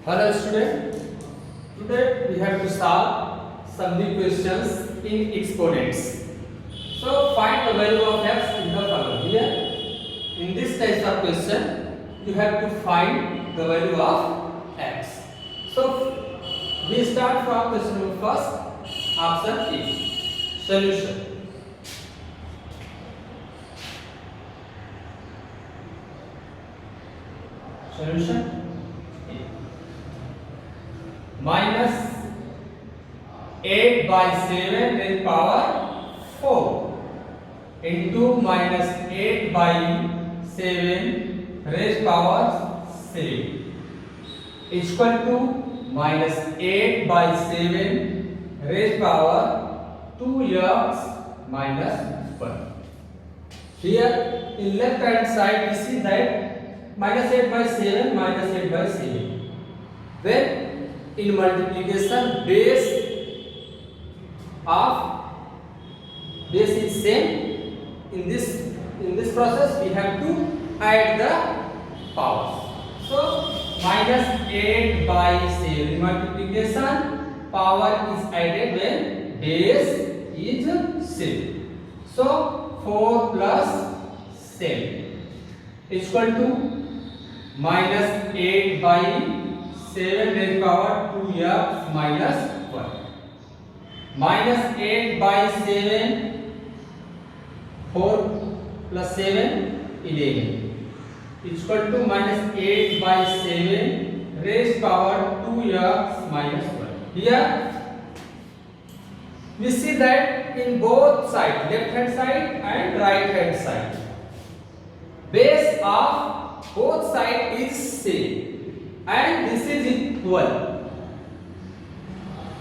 Hello student, today we have to solve some new questions in exponents. So find the value of x in the column. Here in this type of question you have to find the value of x. So we start from question number first, option A. Solution. Solution minus 8 by 7 raised power 4 into minus 8 by 7 raised power 7 is equal to minus 8 by 7 raised power 2x minus 1. Here in left hand side we see that minus 8 by 7 minus 8 by 7. When in multiplication base is same, in this process we have to add the powers. So minus 8 by 7 multiplication power is added when base is same. So 4 plus 7 is equal to minus 8 by 7 raised power 2x minus 1. Minus 8 by 7, 4 plus 7, 11. Is equal to minus 8 by 7 raised power 2x minus 1. Here we see that in both sides, left hand side and right hand side, base of both sides is same. And this is equal.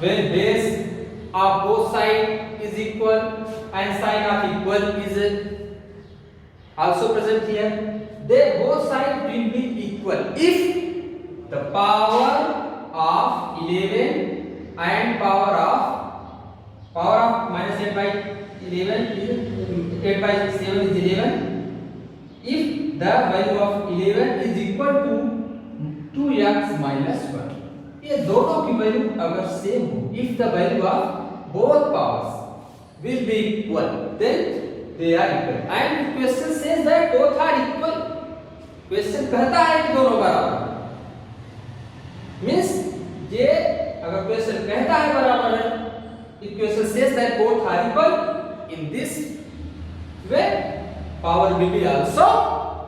When base of both sides is equal and sign of equal is also present here, they both sides will be equal if the power of 11 and power of minus 8 by 11 is 8 by 7 is 11. If the value of 11 is equal to 2x minus 1, ये दोनों की value अगर same हो, if the value of both powers will be equal, then they are equal. And question says that both are equal. Question कहता है कि दोनों बराबर, means ये अगर question कहता है बराबर है, if question says that both are equal, in this way power will be also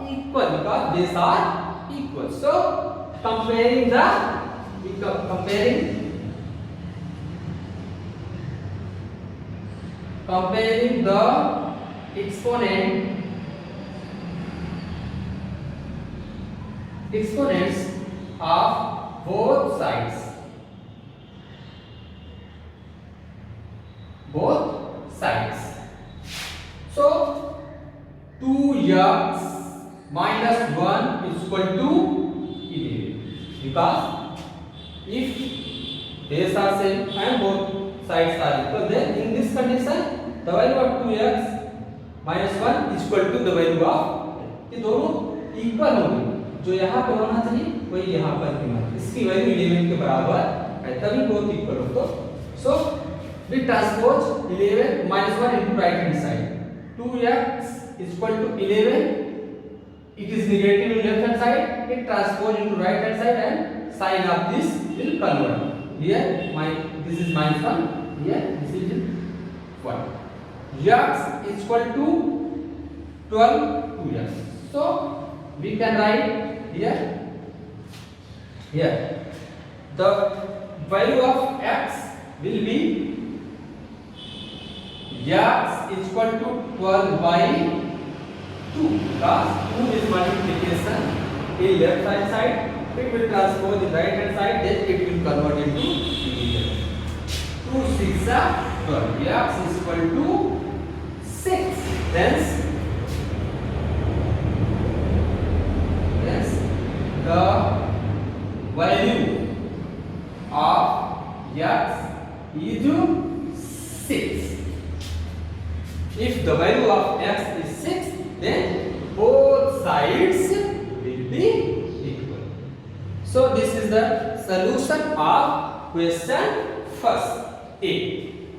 equal because these are equal. So comparing the exponents of both sides, so 2x minus 1 is equal to 11, because if base are same and both sides are equal, then in this condition the value of 2x minus 1 is equal to the value of, ये दोनों equal होंगे, जो यहाँ पे होना चाहिए वही यहाँ पर भी होना, इसकी वैल्यू 11 के बराबर है तभी बोथ इक्वल हो. तो सो we transpose 11 minus 1 into right hand side. 2x is equal to 11. It is negative in left hand side. It transpose into right hand side and sign of this will convert. Here this is minus 1. Here this is 1. X is equal to 12 2x. So we can write here the value of x will be x is equal to 12 by 2, because 2 is multiplication in left hand side, it will transpose in right hand side, then it will convert into division. 2 6 are 12, x is equal to 6. Hence the value of x is 6. If the value of x is 6, then both sides will be equal. So this is the solution of question first A.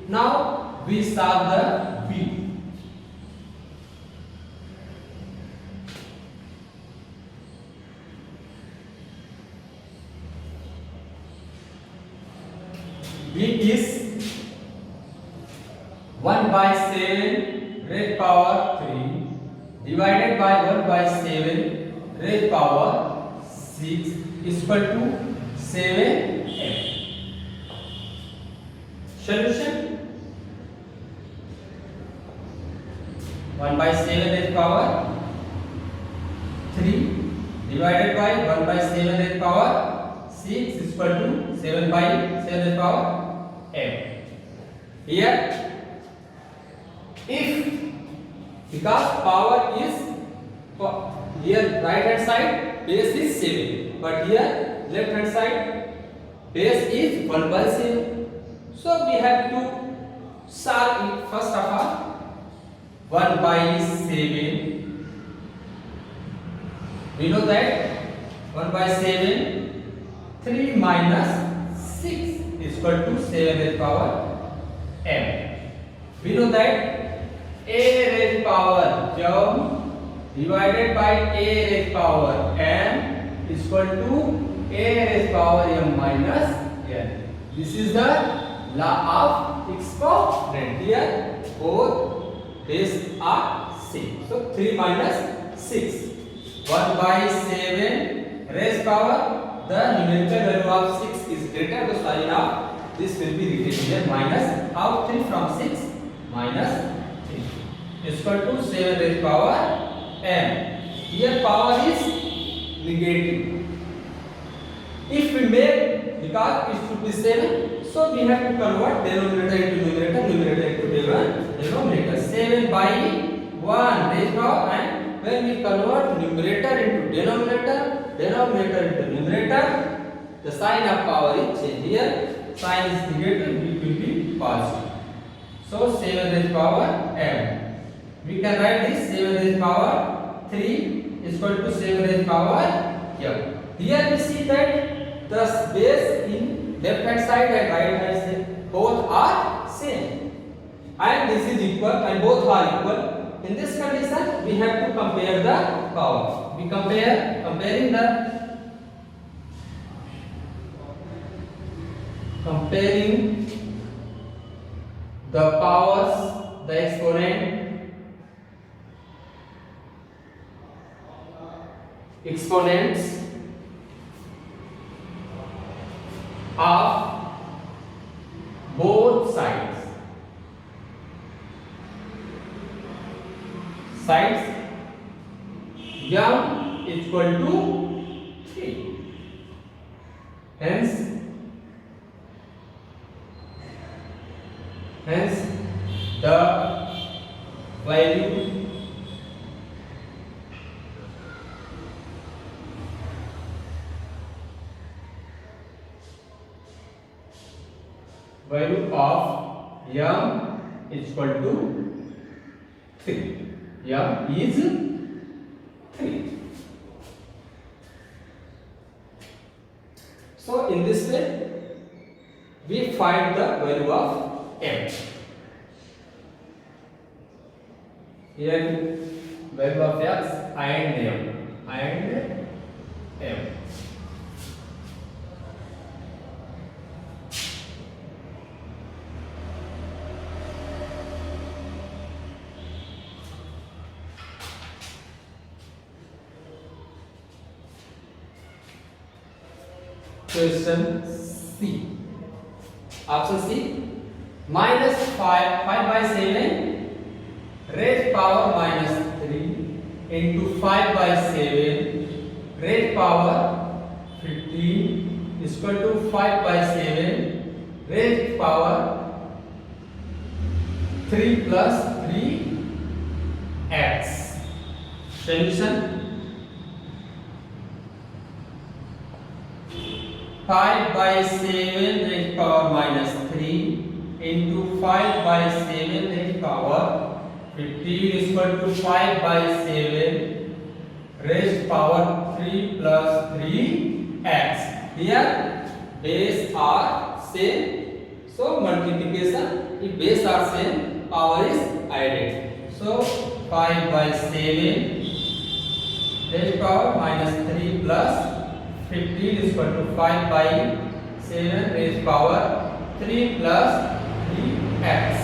Now we solve the B. B is 1 by 7 raised power 3 divided by 1 by 7 raised power 6 is equal to 7m. Solution: 1 by 7 raised power 3 divided by 1 by 7 raised power 6 is equal to 7 by 7 raised power m. Here, if because power is here right hand side base is 7, but here left hand side base is 1 by 7. So we have to solve it. First of all, 1 by 7. We know that 1 by 7, 3 minus 6 is equal to 7 raised power m. We know that a raised power m divided by a raised power m is equal to a raised power m minus n. This is the law of exponent. Here both base are same. So 3 minus 6. 1 by 7 raised power, the numerical value of 6 is greater, the sign of this will be written here minus of 3 from 6 minus 3 is equal to 7 raised power m. Here power is negative. If we make, because it should be 7, so we have to convert denominator into numerator, numerator into denominator. 7 by 1 raised power, and when we convert numerator into denominator, denominator into numerator, the sign of power is changed. Here sign is negative, it will be positive. So 7 raised power m. We can write this 7 raised power 3 is equal to 7 raised power m. Here we see that the base in left hand side and right hand side both are same, and this is equal and both are equal. In this condition, we have to compare the power. We comparing the powers, the exponents of both sides. Sides m is equal to 3. Hence the value of m is equal to 3. M is 3. So in this way we find the value of m. Here value of x and m. Question C. Option C. Minus 5 by 7 raised power minus 3 into 5 by 7 raised power 15 is equal to 5 by 7 raised power 3 plus 3x. Solution: 5 by 7 raised power minus 3 into 5 by 7 raised power 15 is equal to 5 by 7 raised power 3 plus 3x. Here base are same, so multiplication. If base are same, power is added. So 5 by 7 raised power minus 3 plus 15 is equal to 5 by 7 raised power 3 plus 3x.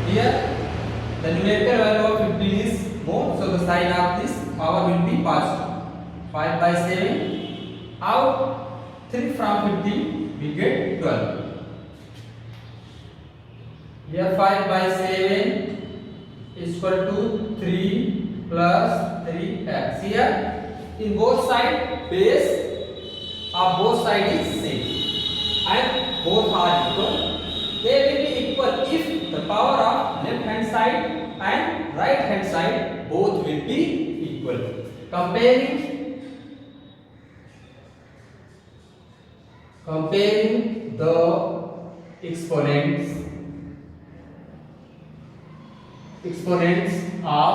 Here the numerical value of 15 is more, so the sign of this power will be positive. 5 by 7 out 3 from 15 we get 12. Here 5 by 7 is equal to 3 plus 3x. Here in both sides base of both sides is same and both are equal. They will be equal if the power of left hand side and right hand side both will be equal. Comparing the exponents of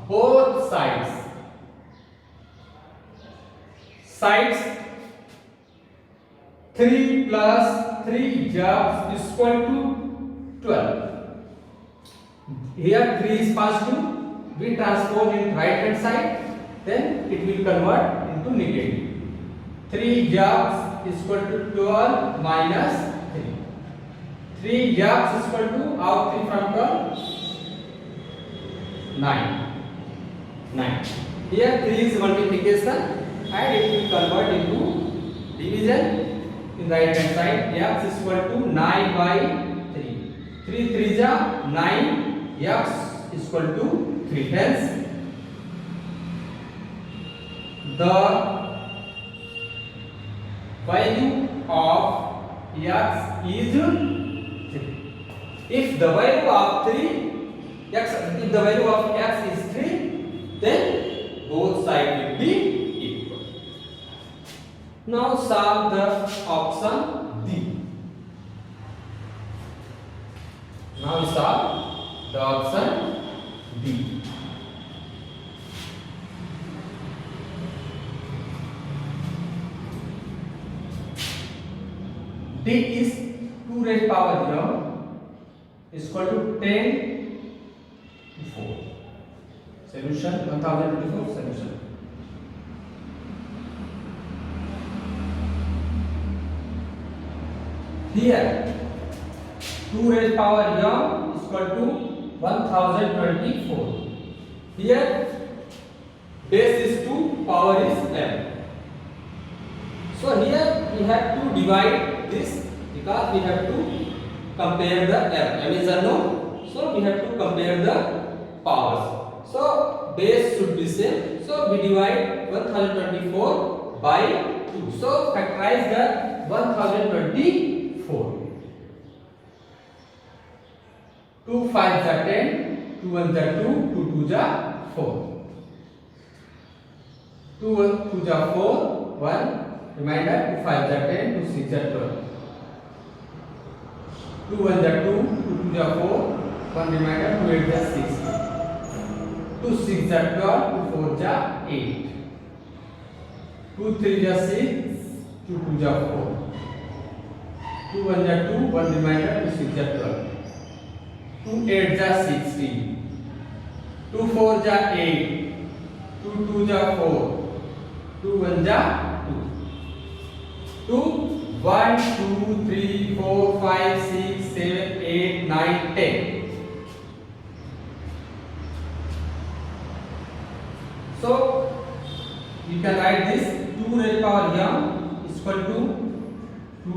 both sides. Sides 3 plus 3 jobs is equal to 12. Here 3 is positive, we transpose in right hand side, then it will convert into negative. 3 jobs is equal to 12 minus 3. 3 jobs is equal to out 3 from 12, 9. Here 3 is multiplication and it will convert into division. In right hand side, x is equal to 9 by 3. 3 3 ja 9, x is equal to 3. Hence, the value of x is 3. If the value of x is 3, then both sides will be. Now solve the option D. Now we solve the option D. D is 2 raised power 0 is equal to 10 to 4. Solution 1024 solution. Here 2 raised power m is equal to 1024. Here base is 2, power is m. So here we have to divide this because we have to compare the m is unknown. So we have to compare the powers. So base should be same. So we divide 1024 by 2. So factorize the 1024. 2 5 are 10, 2 1 are 2, 2 2 are 4. 2 2 are 4, 1 remainder, 2 5 are 10, 2 6 are 12. 2 1 are 2, 2 2 are 4, 1 remainder, 2 8 are 6. 2 6 are 12, 2 4 are 8. 2 3 are 6, 2 2 are 4. 2 1 are 2, 1 remainder, 2 6 are 12. 2 8 are 16. 2 4 are 8. 2 2 are 4. 2 1 are 2. 2 1 2 3 4 5 6 7 8 9 10. So you can write this 2 raised power m is equal to 2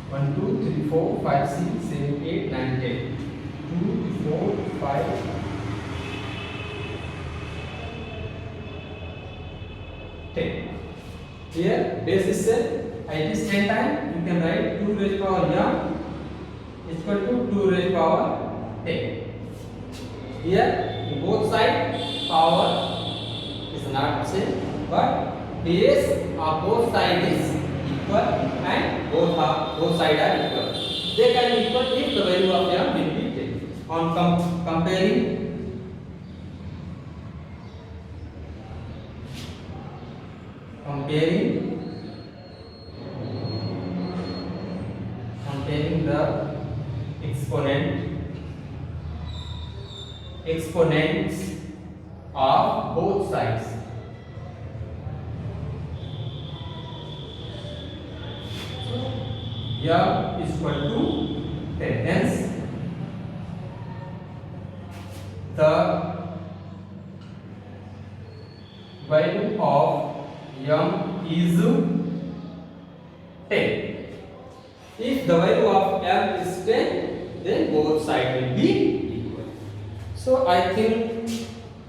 1 2 3 4 5 6 7 8 9 10. 2 4 5 10. Here base is set. At this 10 time you can write 2 raised power m is equal to 2 raised power 10. Here in both sides power is not same, but base of both sides is equal and both sides are equal. They can be equal if the value of m will be 10. On comparing exponents of both sides. M is equal to 10. Hence, the value of M is 10. If the value of M is 10, then both sides will be equal. So I think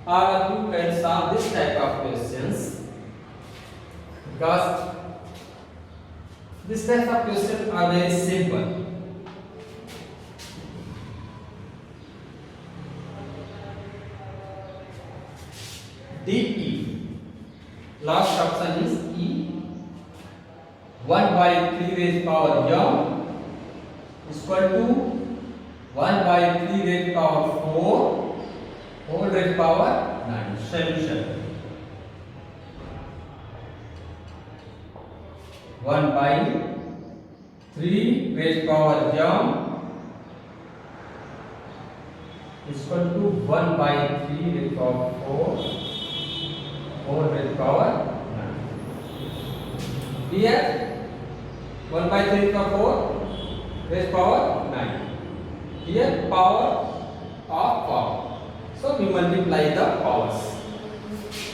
all of you can solve this type of questions, because this type of questions are very simple. DE. Last option is E. 1 by 3 raised power M is equal to 1 by 3 raised power 4 whole raised power 9. Solution. 1 by 3 raised power M is equal to 1 by 3 raised power 4 whole raised power 9. Here 1 by 3 का 4 raised power 9. Here power of power. So we multiply the powers.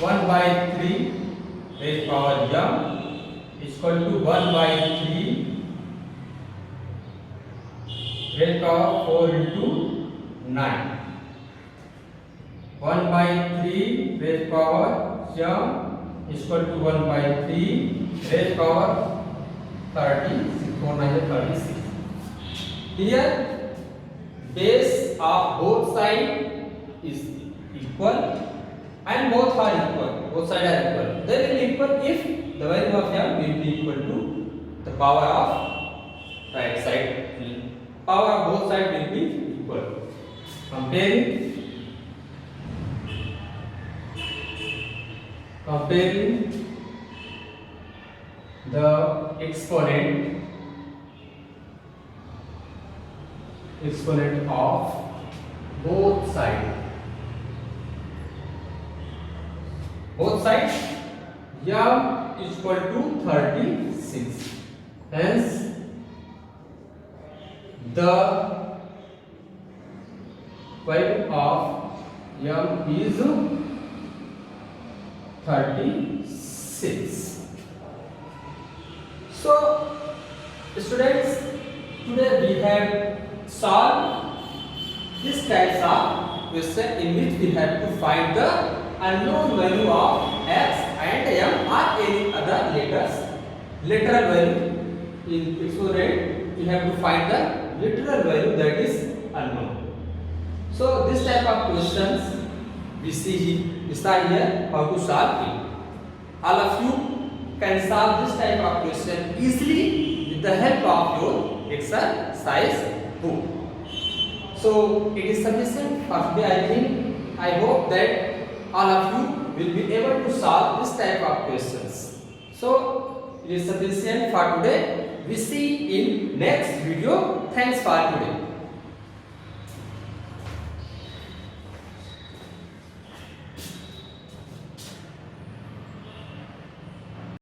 1 by 3 raised power M is equal to 1 by 3 raised power 4 into 9. 1 by 3 raised power M is equal to 1 by 3 raised power 36. 4 9 is 36. Here base of both sides is equal and both are equal. Both sides are equal. They will be equal if the value of M will be equal to the power of right side. Power of both sides will be equal. Comparing the exponent of both sides. Both sides M is equal to 36. Hence, the value of M is 36. So, students, today we have solved this types of question in which we have to find the unknown value of x and m or any other letters. Literal value in exponent, we have to find the literal value that is unknown. So, this type of questions we see here how to solve it. All of you can solve this type of question easily with the help of your exercise book. So it is sufficient for today. I think, I hope that all of you will be able to solve this type of questions. So it is sufficient for today. We see in next video. Thanks for today.